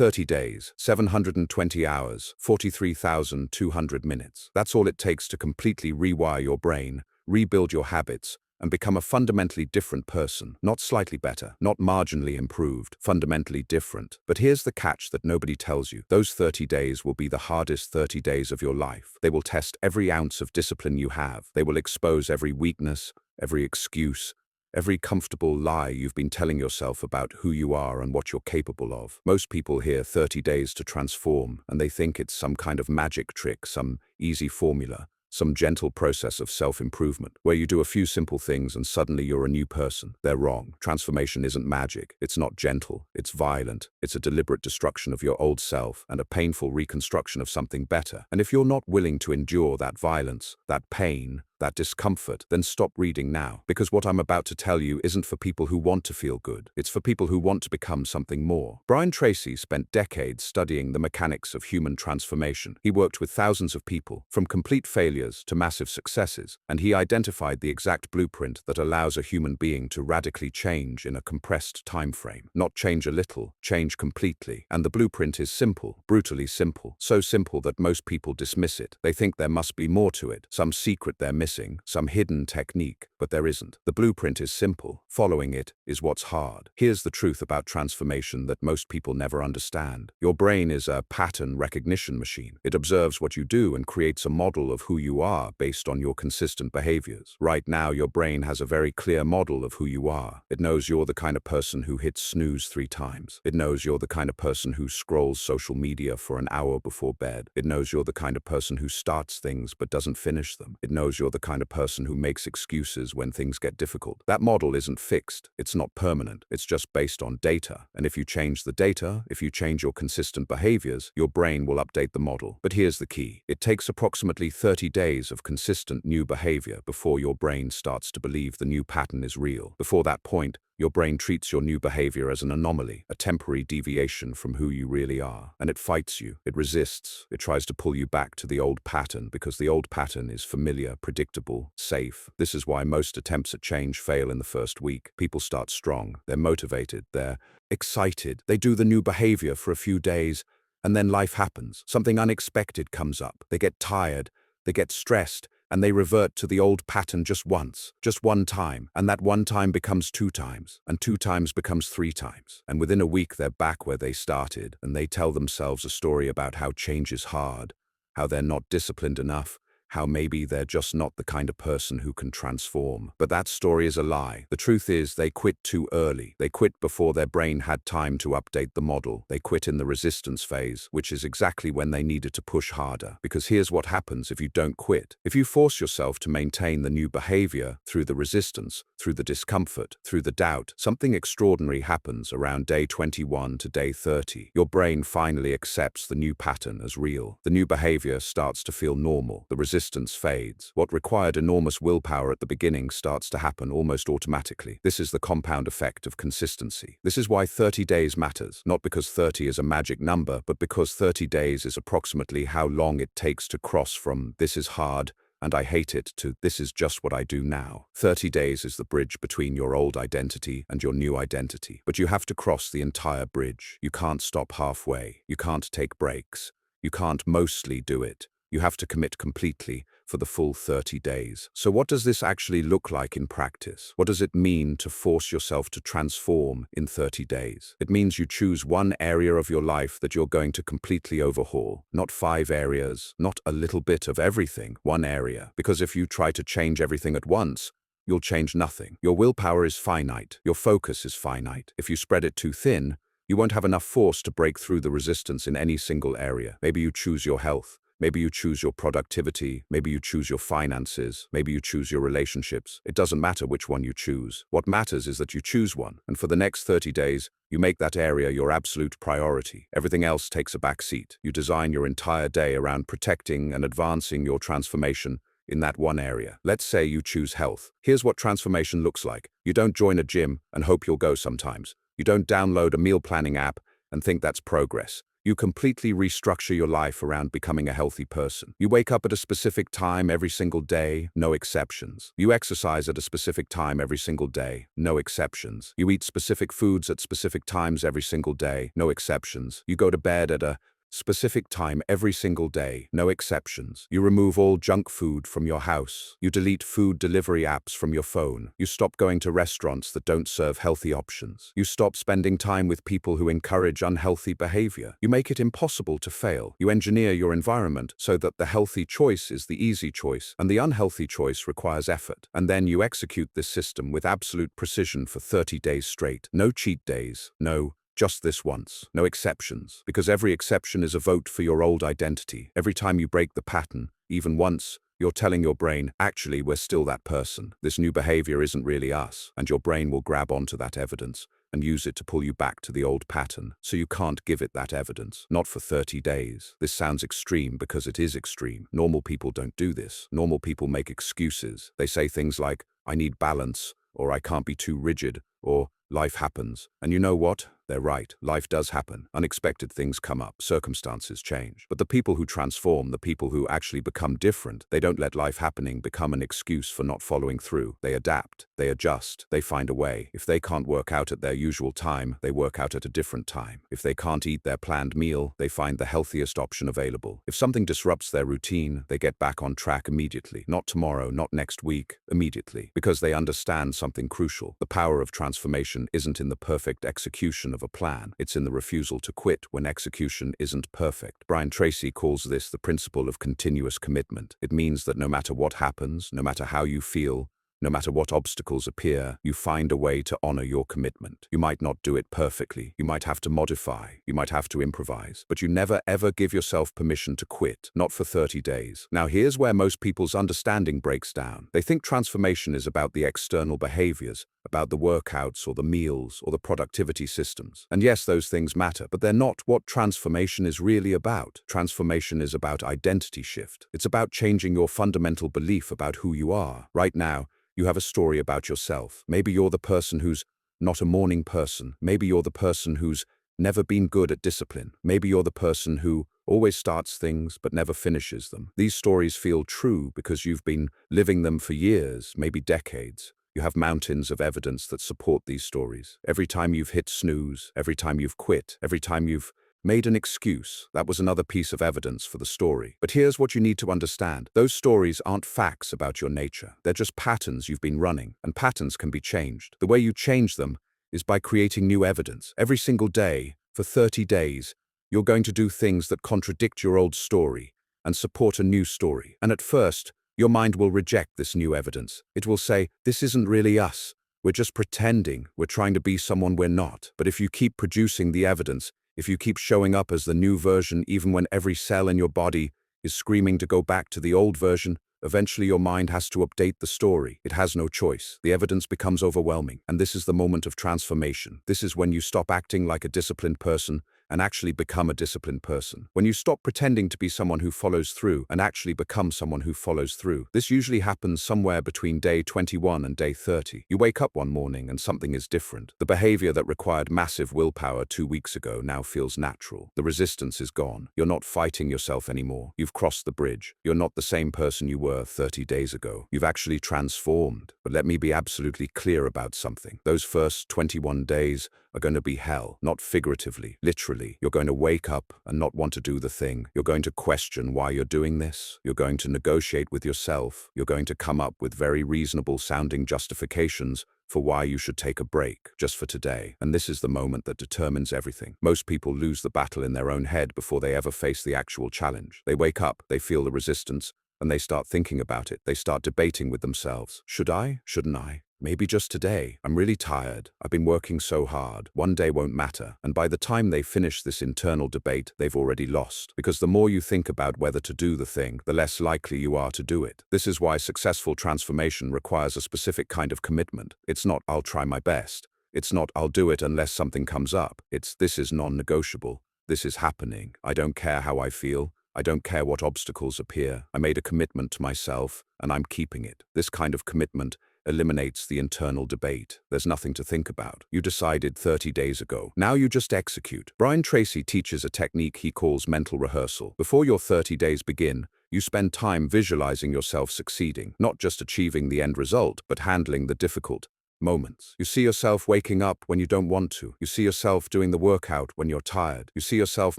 30 days, 720 hours, 43,200 minutes. That's all it takes to completely rewire your brain, rebuild your habits, and become a fundamentally different person. Not slightly better, not marginally improved, fundamentally different. But here's the catch that nobody tells you. Those 30 days will be the hardest 30 days of your life. They will test every ounce of discipline you have. They will expose every weakness, every excuse, every comfortable lie you've been telling yourself about who you are and what you're capable of. Most people hear 30 days to transform, and they think it's some kind of magic trick, some easy formula, some gentle process of self-improvement, where you do a few simple things and suddenly you're a new person. They're wrong. Transformation isn't magic. It's not gentle. It's violent. It's a deliberate destruction of your old self and a painful reconstruction of something better. And if you're not willing to endure that violence, that pain, that discomfort, then stop reading now. Because what I'm about to tell you isn't for people who want to feel good. It's for people who want to become something more. Brian Tracy spent decades studying the mechanics of human transformation. He worked with thousands of people, from complete failures to massive successes, and he identified the exact blueprint that allows a human being to radically change in a compressed time frame. Not change a little, change completely. And the blueprint is simple, brutally simple. So simple that most people dismiss it. They think there must be more to it, some secret they're missing, some hidden technique, but there isn't. The blueprint is simple. Following it is what's hard. Here's the truth about transformation that most people never understand. Your brain is a pattern recognition machine. It observes what you do and creates a model of who you are based on your consistent behaviors. Right now, your brain has a very clear model of who you are. It knows you're the kind of person who hits snooze 3 times. It knows you're the kind of person who scrolls social media for an hour before bed. It knows you're the kind of person who starts things but doesn't finish them. It knows you're the kind of person who makes excuses when things get difficult. That model isn't fixed. It's not permanent. It's just based on data. And if you change the data, if you change your consistent behaviors, your brain will update the model. But here's the key. It takes approximately 30 days of consistent new behavior before your brain starts to believe the new pattern is real. Before that point, your brain treats your new behavior as an anomaly, a temporary deviation from who you really are. And it fights you. It resists. It tries to pull you back to the old pattern because the old pattern is familiar, predictable, safe. This is why most attempts at change fail in the first week. People start strong. They're motivated. They're excited. They do the new behavior for a few days, and then life happens. Something unexpected comes up. They get tired. They get stressed. And they revert to the old pattern just once, just one time, and that one time becomes 2 times, and 2 times becomes 3 times. And within a week they're back where they started, and they tell themselves a story about how change is hard, how they're not disciplined enough, how maybe they're just not the kind of person who can transform. But that story is a lie. The truth is they quit too early. They quit before their brain had time to update the model. They quit in the resistance phase, which is exactly when they needed to push harder. Because here's what happens if you don't quit. If you force yourself to maintain the new behavior through the resistance, through the discomfort, through the doubt, something extraordinary happens around day 21 to day 30. Your brain finally accepts the new pattern as real. The new behavior starts to feel normal. The resistance fades. What required enormous willpower at the beginning starts to happen almost automatically. This is the compound effect of consistency. This is why 30 days matters. Not because 30 is a magic number, but because 30 days is approximately how long it takes to cross from "this is hard and I hate it" to "this is just what I do now." 30 days is the bridge between your old identity and your new identity. But you have to cross the entire bridge. You can't stop halfway. You can't take breaks. You can't mostly do it. You have to commit completely for the full 30 days. So what does this actually look like in practice? What does it mean to force yourself to transform in 30 days? It means you choose one area of your life that you're going to completely overhaul. Not 5 areas, not a little bit of everything, one area. Because if you try to change everything at once, you'll change nothing. Your willpower is finite. Your focus is finite. If you spread it too thin, you won't have enough force to break through the resistance in any single area. Maybe you choose your health. Maybe you choose your productivity, maybe you choose your finances, maybe you choose your relationships. It doesn't matter which one you choose. What matters is that you choose one, and for the next 30 days, you make that area your absolute priority. Everything else takes a back seat. You design your entire day around protecting and advancing your transformation in that one area. Let's say you choose health. Here's what transformation looks like. You don't join a gym and hope you'll go sometimes. You don't download a meal planning app and think that's progress. You completely restructure your life around becoming a healthy person. You wake up at a specific time every single day, no exceptions. You exercise at a specific time every single day, no exceptions. You eat specific foods at specific times every single day, no exceptions. You go to bed at a specific time every single day, no exceptions. You remove all junk food from your house. You delete food delivery apps from your phone. You stop going to restaurants that don't serve healthy options. You stop spending time with people who encourage unhealthy behavior. You make it impossible to fail. You engineer your environment so that the healthy choice is the easy choice and the unhealthy choice requires effort. And then you execute this system with absolute precision for 30 days straight. No cheat days. No. Just this once. No exceptions. Because every exception is a vote for your old identity. Every time you break the pattern, even once, you're telling your brain, actually, we're still that person. This new behavior isn't really us. And your brain will grab onto that evidence and use it to pull you back to the old pattern. So you can't give it that evidence. Not for 30 days. This sounds extreme because it is extreme. Normal people don't do this. Normal people make excuses. They say things like, I need balance, or I can't be too rigid, or life happens. And you know what? They're right. Life does happen. Unexpected things come up. Circumstances change. But the people who transform, the people who actually become different, they don't let life happening become an excuse for not following through. They adapt. They adjust. They find a way. If they can't work out at their usual time, they work out at a different time. If they can't eat their planned meal, they find the healthiest option available. If something disrupts their routine, they get back on track immediately. Not tomorrow, not next week, immediately. Because they understand something crucial. The power of transformation isn't in the perfect execution of a plan. It's in the refusal to quit when execution isn't perfect. Brian Tracy calls this the principle of continuous commitment. It means that no matter what happens, no matter how you feel, no matter what obstacles appear, you find a way to honor your commitment. You might not do it perfectly. You might have to modify. You might have to improvise. But you never ever give yourself permission to quit. Not for 30 days. Now here's where most people's understanding breaks down. They think transformation is about the external behaviors, about the workouts or the meals or the productivity systems. And yes, those things matter, but they're not what transformation is really about. Transformation is about identity shift. It's about changing your fundamental belief about who you are. Right now, you have a story about yourself. Maybe you're the person who's not a morning person. Maybe you're the person who's never been good at discipline. Maybe you're the person who always starts things but never finishes them. These stories feel true because you've been living them for years, maybe decades. You have mountains of evidence that support these stories. Every time you've hit snooze, every time you've quit, every time you've made an excuse, that was another piece of evidence for the story. But here's what you need to understand. Those stories aren't facts about your nature. They're just patterns you've been running, and patterns can be changed. The way you change them is by creating new evidence. Every single day, for 30 days, you're going to do things that contradict your old story and support a new story. And at first, your mind will reject this new evidence. It will say, this isn't really us. We're just pretending. We're trying to be someone we're not. But if you keep producing the evidence, if you keep showing up as the new version even when every cell in your body is screaming to go back to the old version, eventually your mind has to update the story. It has no choice. The evidence becomes overwhelming. And this is the moment of transformation. This is when you stop acting like a disciplined person and actually become a disciplined person. When you stop pretending to be someone who follows through and actually become someone who follows through. This usually happens somewhere between day 21 and day 30. You wake up one morning and something is different. The behavior that required massive willpower 2 weeks ago now feels natural. The resistance is gone. You're not fighting yourself anymore. You've crossed the bridge. You're not the same person you were 30 days ago. You've actually transformed. But let me be absolutely clear about something. Those first 21 days are going to be hell, not figuratively, literally. You're going to wake up and not want to do the thing. You're going to question why you're doing this. You're going to negotiate with yourself. You're going to come up with very reasonable sounding justifications for why you should take a break, just for today. And this is the moment that determines everything. Most people lose the battle in their own head before they ever face the actual challenge. They wake up, they feel the resistance, and they start thinking about it. They start debating with themselves. Should I? Shouldn't I? Maybe just today. I'm really tired. I've been working so hard. One day won't matter. And by the time they finish this internal debate, they've already lost. Because the more you think about whether to do the thing, the less likely you are to do it. This is why successful transformation requires a specific kind of commitment. It's not, I'll try my best. It's not, I'll do it unless something comes up. It's, this is non-negotiable. This is happening. I don't care how I feel. I don't care what obstacles appear. I made a commitment to myself, and I'm keeping it. This kind of commitment eliminates the internal debate. There's nothing to think about. You decided 30 days ago. Now you just execute. Brian Tracy teaches a technique he calls mental rehearsal. Before your 30 days begin, you spend time visualizing yourself succeeding, not just achieving the end result, but handling the difficult moments. You see yourself waking up when you don't want to. You see yourself doing the workout when you're tired. You see yourself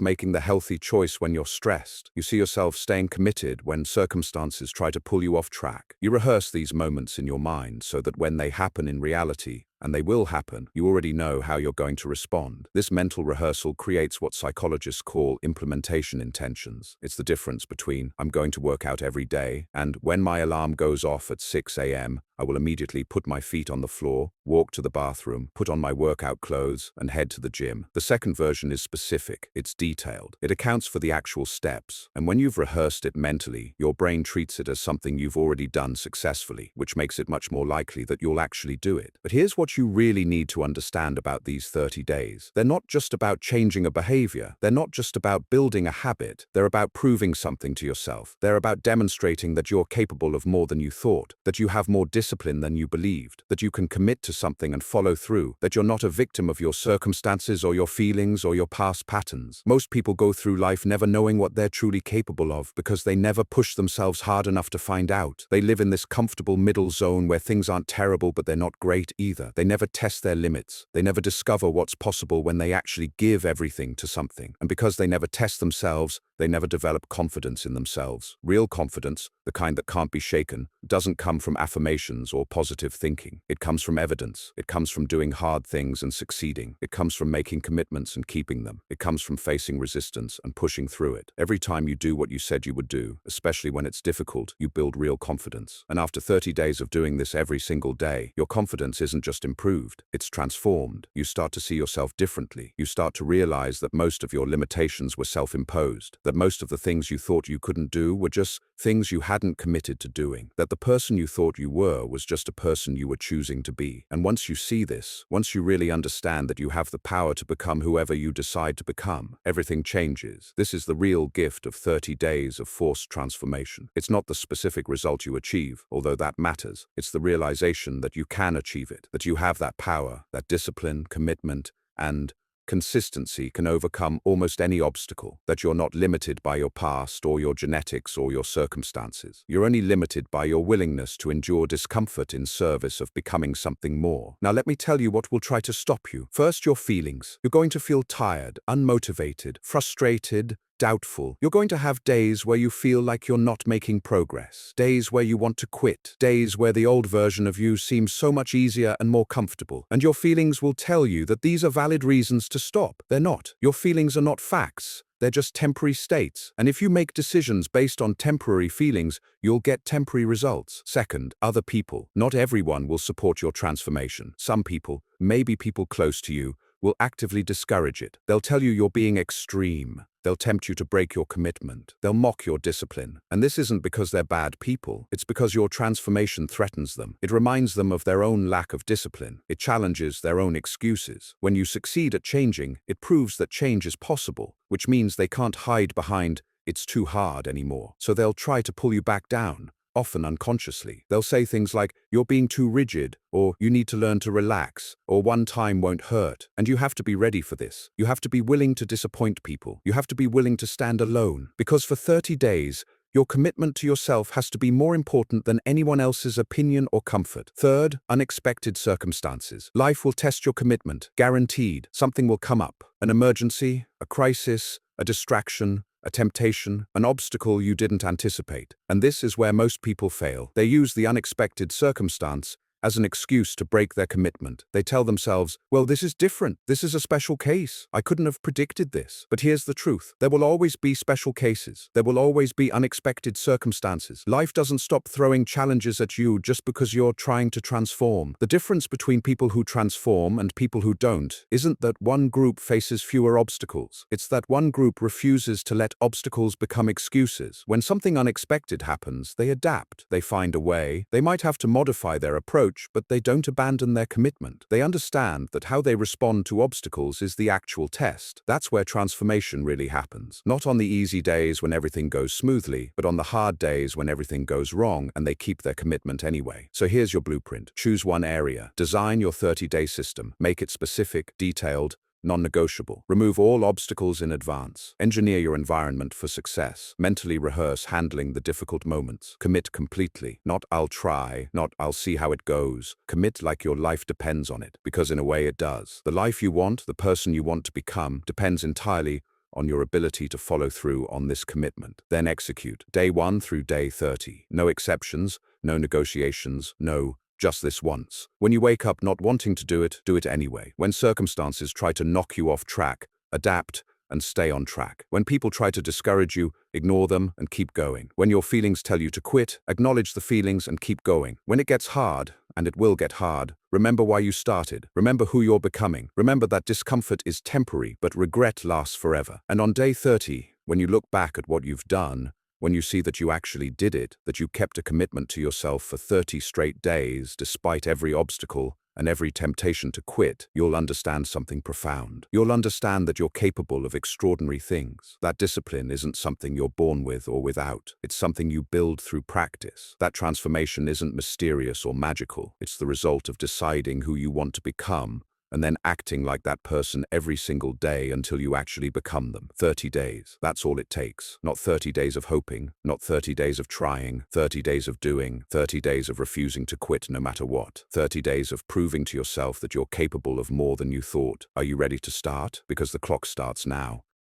making the healthy choice when you're stressed. You see yourself staying committed when circumstances try to pull you off track. You rehearse these moments in your mind so that when they happen in reality, and they will happen, you already know how you're going to respond. This mental rehearsal creates what psychologists call implementation intentions. It's the difference between I'm going to work out every day and when my alarm goes off at 6 a.m., I will immediately put my feet on the floor, walk to the bathroom, put on my workout clothes, and head to the gym. The second version is specific. It's detailed. It accounts for the actual steps. And when you've rehearsed it mentally, your brain treats it as something you've already done successfully, which makes it much more likely that you'll actually do it. But here's what you really need to understand about these 30 days. They're not just about changing a behavior. They're not just about building a habit. They're about proving something to yourself. They're about demonstrating that you're capable of more than you thought, that you have more discipline than you believed, that you can commit to something and follow through, that you're not a victim of your circumstances or your feelings or your past patterns. Most people go through life never knowing what they're truly capable of because they never push themselves hard enough to find out. They live in this comfortable middle zone where things aren't terrible but they're not great either. They never test their limits. They never discover what's possible when they actually give everything to something. And because they never test themselves, they never develop confidence in themselves. Real confidence, the kind that can't be shaken, doesn't come from affirmations or positive thinking. It comes from evidence. It comes from doing hard things and succeeding. It comes from making commitments and keeping them. It comes from facing resistance and pushing through it. Every time you do what you said you would do, especially when it's difficult, you build real confidence. And after 30 days of doing this every single day, your confidence isn't just improved, it's transformed. You start to see yourself differently. You start to realize that most of your limitations were self-imposed, that most of the things you thought you couldn't do were just things you hadn't committed to doing, that the person you thought you were was just a person you were choosing to be. And once you see this, once you really understand that you have the power to become whoever you decide to become, everything changes. This is the real gift of 30 days of forced transformation. It's not the specific result you achieve, although that matters. It's the realization that you can achieve it, that you have that power, that discipline, commitment, and consistency can overcome almost any obstacle, that you're not limited by your past or your genetics or your circumstances. You're only limited by your willingness to endure discomfort in service of becoming something more. Now let me tell you what will try to stop you. First, your feelings. You're going to feel tired, unmotivated, frustrated, doubtful. You're going to have days where you feel like you're not making progress, days where you want to quit, days where the old version of you seems so much easier and more comfortable. And your feelings will tell you that these are valid reasons to stop. They're not. Your feelings are not facts. They're just temporary states. And if you make decisions based on temporary feelings, you'll get temporary results. Second, other people. Not everyone will support your transformation. Some people, maybe people close to you, will actively discourage it. They'll tell you you're being extreme. They'll tempt you to break your commitment. They'll mock your discipline. And this isn't because they're bad people. It's because your transformation threatens them. It reminds them of their own lack of discipline. It challenges their own excuses. When you succeed at changing, it proves that change is possible, which means they can't hide behind "it's too hard" anymore. So they'll try to pull you back down. Often unconsciously. They'll say things like, "You're being too rigid," or "You need to learn to relax," or "One time won't hurt." And you have to be ready for this. You have to be willing to disappoint people. You have to be willing to stand alone. Because for 30 days, your commitment to yourself has to be more important than anyone else's opinion or comfort. Third, unexpected circumstances. Life will test your commitment. Guaranteed. Something will come up. An emergency, a crisis, a distraction, a temptation, an obstacle you didn't anticipate. And this is where most people fail. They use the unexpected circumstance as an excuse to break their commitment. They tell themselves, "Well, this is different. This is a special case. I couldn't have predicted this." But here's the truth. There will always be special cases. There will always be unexpected circumstances. Life doesn't stop throwing challenges at you just because you're trying to transform. The difference between people who transform and people who don't isn't that one group faces fewer obstacles. It's that one group refuses to let obstacles become excuses. When something unexpected happens, they adapt. They find a way. They might have to modify their approach, approach, but they don't abandon their commitment. They understand that how they respond to obstacles is the actual test. That's where transformation really happens. Not on the easy days when everything goes smoothly, but on the hard days when everything goes wrong and they keep their commitment anyway. So here's your blueprint. Choose one area. Design your 30-day system. Make it specific, detailed, non-negotiable. Remove all obstacles in advance. Engineer your environment for success. Mentally rehearse handling the difficult moments. Commit completely. Not "I'll try," not "I'll see how it goes." Commit like your life depends on it, because in a way it does. The life you want, the person you want to become, depends entirely on your ability to follow through on this commitment. Then execute. Day 1 through day 30. No exceptions, no negotiations, no just this once. When you wake up not wanting to do it anyway. When circumstances try to knock you off track, adapt and stay on track. When people try to discourage you, ignore them and keep going. When your feelings tell you to quit, acknowledge the feelings and keep going. When it gets hard, and it will get hard, remember why you started. Remember who you're becoming. Remember that discomfort is temporary, but regret lasts forever. And on day 30, when you look back at what you've done, when you see that you actually did it, that you kept a commitment to yourself for 30 straight days, despite every obstacle and every temptation to quit, you'll understand something profound. You'll understand that you're capable of extraordinary things. That discipline isn't something you're born with or without. It's something you build through practice. That transformation isn't mysterious or magical. It's the result of deciding who you want to become and then acting like that person every single day until you actually become them. 30 days. That's all it takes. Not 30 days of hoping, not 30 days of trying, 30 days of doing, 30 days of refusing to quit no matter what. 30 days of proving to yourself that you're capable of more than you thought. Are you ready to start? Because the clock starts now.